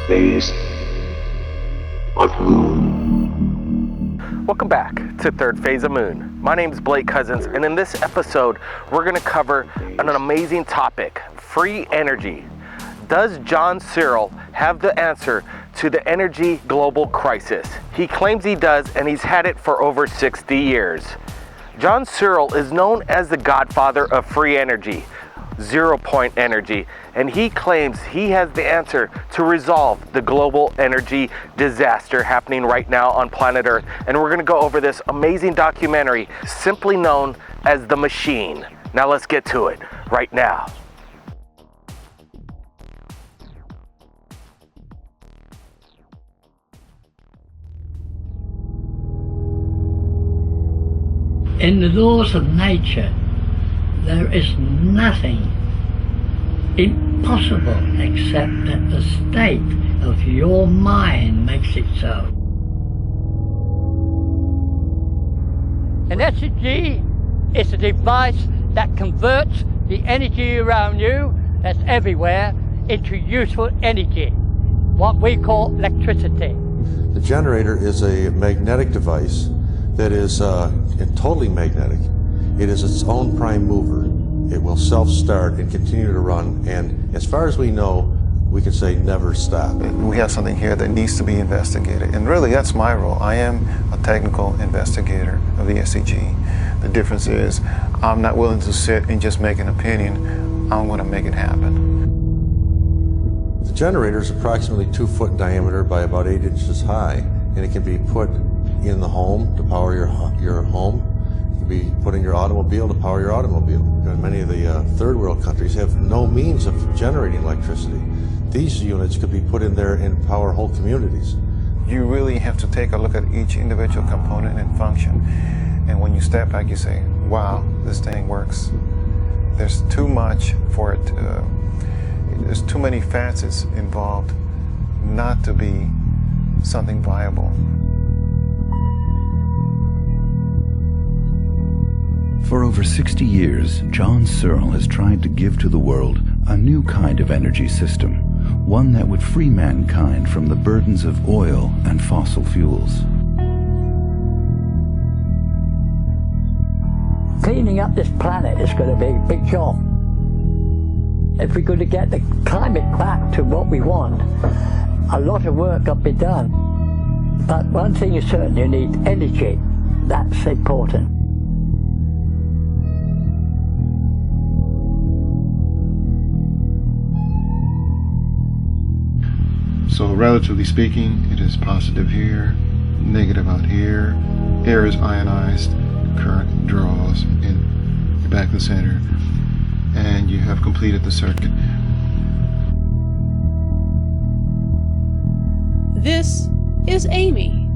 phase of Moon. Welcome back to Third Phase of Moon. My name is Blake Cousins, and in this episode, we're going to cover an amazing topic, free energy. Does John Searle have the answer to the energy global crisis? He claims he does, and he's had it for over 60 years. John Searle is known as the godfather of free energy, zero-point energy, and he claims he has the answer to resolve the global energy disaster happening right now on planet Earth. And we're going to go over this amazing documentary simply known as The Machine. Now let's get to it right now. In the laws of nature, there is nothing impossible except that the state of your mind makes it so. An SEG is a device that converts the energy around you, that's everywhere, into useful energy, what we call electricity. The generator is a magnetic device that is totally magnetic. It is its own prime mover. It will self-start and continue to run, and as far as we know, we can say never stop. We have something here that needs to be investigated, and really that's my role. I am a technical investigator of the SEG. The difference is I'm not willing to sit and just make an opinion. I'm going to make it happen. The generator is approximately 2 foot in diameter by about 8 inches high, and it can be put in the home to power your home. It can be put in your automobile to power your automobile. And many of the third world countries have no means of generating electricity. These units could be put in there and power whole communities. You really have to take a look at each individual component and function. And when you step back, you say, wow, this thing works. There's too much for it. There's too many facets involved not to be something viable. For over 60 years, John Searle has tried to give to the world a new kind of energy system, one that would free mankind from the burdens of oil and fossil fuels. Cleaning up this planet is going to be a big job. If we're going to get the climate back to what we want, a lot of work got to be done. But one thing is certain, you need energy. That's important. So relatively speaking, it is positive here, negative out here. Air is ionized, current draws in the back of the center, and you have completed the circuit. This is Amy,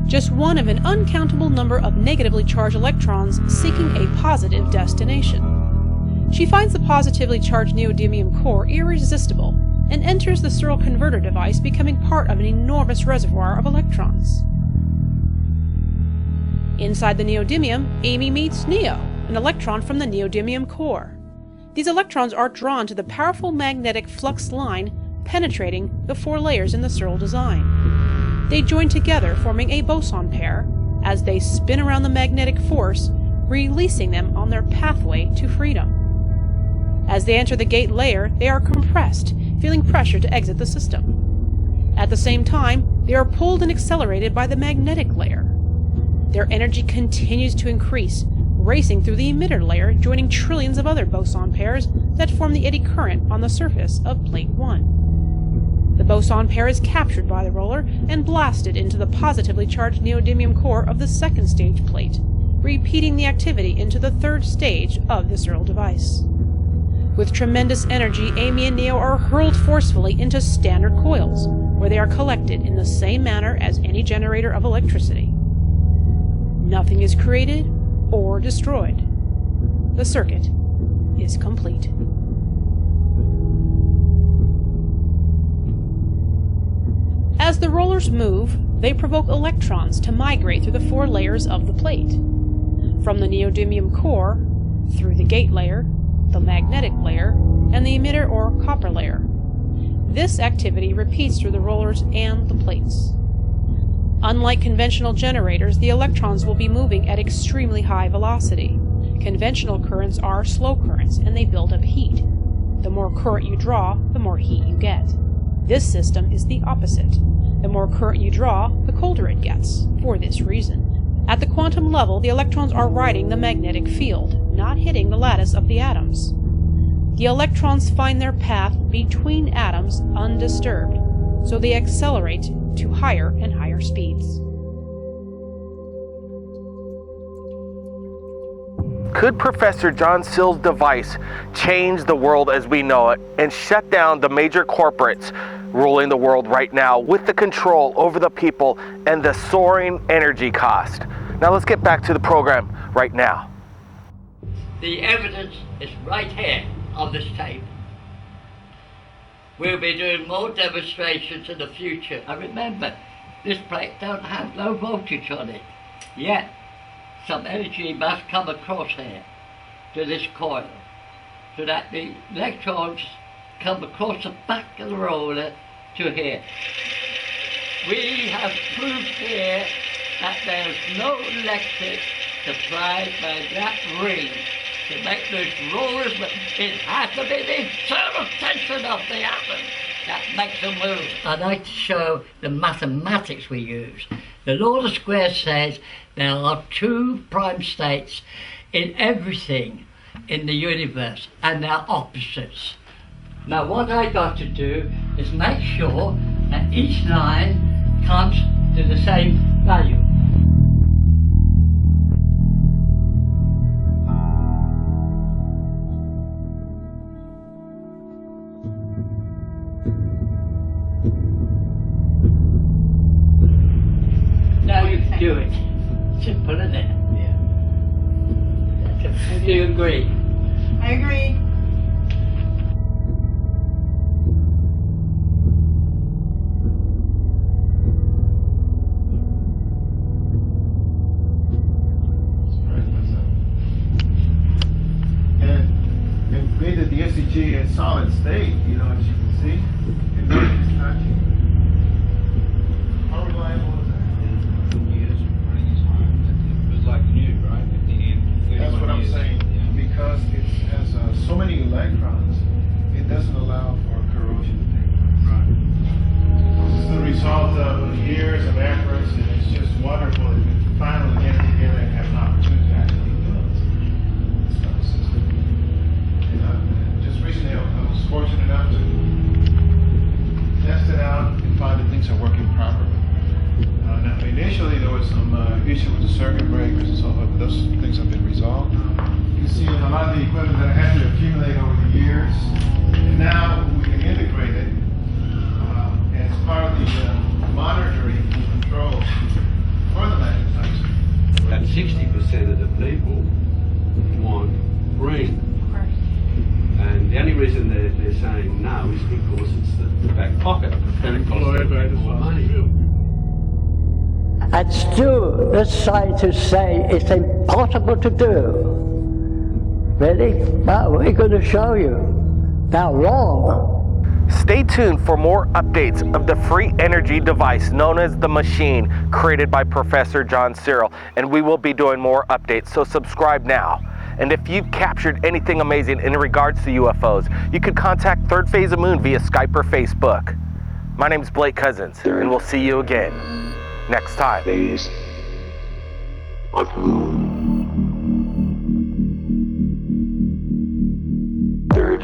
just one of an uncountable number of negatively charged electrons seeking a positive destination. She finds the positively charged neodymium core irresistible and enters the Searle converter device, becoming part of an enormous reservoir of electrons. Inside the neodymium, Amy meets Neo, an electron from the neodymium core. These electrons are drawn to the powerful magnetic flux line penetrating the 4 layers in the Searle design. They join together, forming a boson pair, as they spin around the magnetic force, releasing them on their pathway to freedom. As they enter the gate layer, they are compressed, feeling pressure to exit the system. At the same time, they are pulled and accelerated by the magnetic layer. Their energy continues to increase, racing through the emitter layer, joining trillions of other boson pairs that form the eddy current on the surface of plate 1. The boson pair is captured by the roller and blasted into the positively charged neodymium core of the second stage plate, repeating the activity into the third stage of the Searle device. With tremendous energy, Amy and Neo are hurled forcefully into standard coils, where they are collected in the same manner as any generator of electricity. Nothing is created or destroyed. The circuit is complete. As the rollers move, they provoke electrons to migrate through the 4 layers of the plate. From the neodymium core, through the gate layer, the magnetic layer, and the emitter or copper layer. This activity repeats through the rollers and the plates. Unlike conventional generators, the electrons will be moving at extremely high velocity. Conventional currents are slow currents, and they build up heat. The more current you draw, the more heat you get. This system is the opposite. The more current you draw, the colder it gets, for this reason. At the quantum level, the electrons are riding the magnetic field, not hitting the lattice of the atoms. The electrons find their path between atoms undisturbed, so they accelerate to higher and higher speeds. Could Professor John Searle's device change the world as we know it and shut down the major corporates ruling the world right now with the control over the people and the soaring energy cost? Now let's get back to the program right now. The evidence is right here on this tape. We'll be doing more demonstrations in the future. And remember, this plate don't have no voltage on it. Yet, some energy must come across here to this coil, so that the electrons come across the back of the roller to here. We have proof here that there's no electric supplied by that ring to make those rollers, but it has to be the internal tension of the atom that makes them move. I'd like to show the mathematics we use. The law of the square says there are two prime states in everything in the universe, and they're opposites. Now what I got to do is make sure that each line comes to the same value. Now you can do it. Simple, isn't it? Yeah. Do you agree? I agree. And it created the SEG in solid state, you know, as you can see. It nothing's touching. How reliable is that? Like new, right? At the end, that's what I'm saying. Yeah. Because it has so many electrons, it doesn't allow for corrosion. Right. This is the result of years of efforts, and it's just wonderful that we finally get it together and have an opportunity to actually build this type of system. And, just recently, I was fortunate enough to test it out and find that things are working properly. Now, initially, there was some issue with the circuit breakers and so forth, but those things have been resolved. You can see a lot of the equipment that I had to accumulate over the years, and now we can integrate it as part of the monitoring and control for the magnetizer. About 60% of the people want green. And the only reason they're saying no is because it's the back pocket, and it costs more money. And still, the scientists say it's impossible to do. Really? Well, we're going to show you. Now, wrong. Stay tuned for more updates of the free energy device known as the machine created by Professor John Searle, and we will be doing more updates, so subscribe now. And if you've captured anything amazing in regards to UFOs, you can contact Third Phase of Moon via Skype or Facebook. My name is Blake Cousins, and we'll see you again next time. Phase of Moon. Third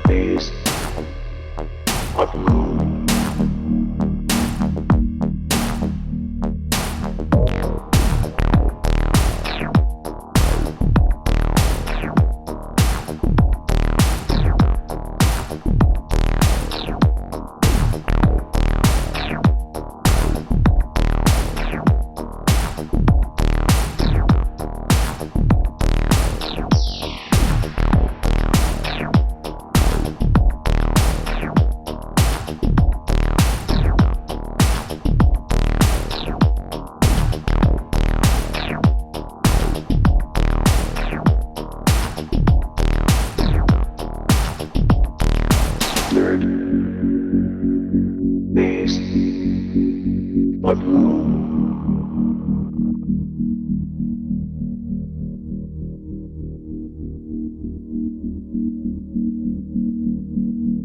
Phase of Moon. Third phase of moon.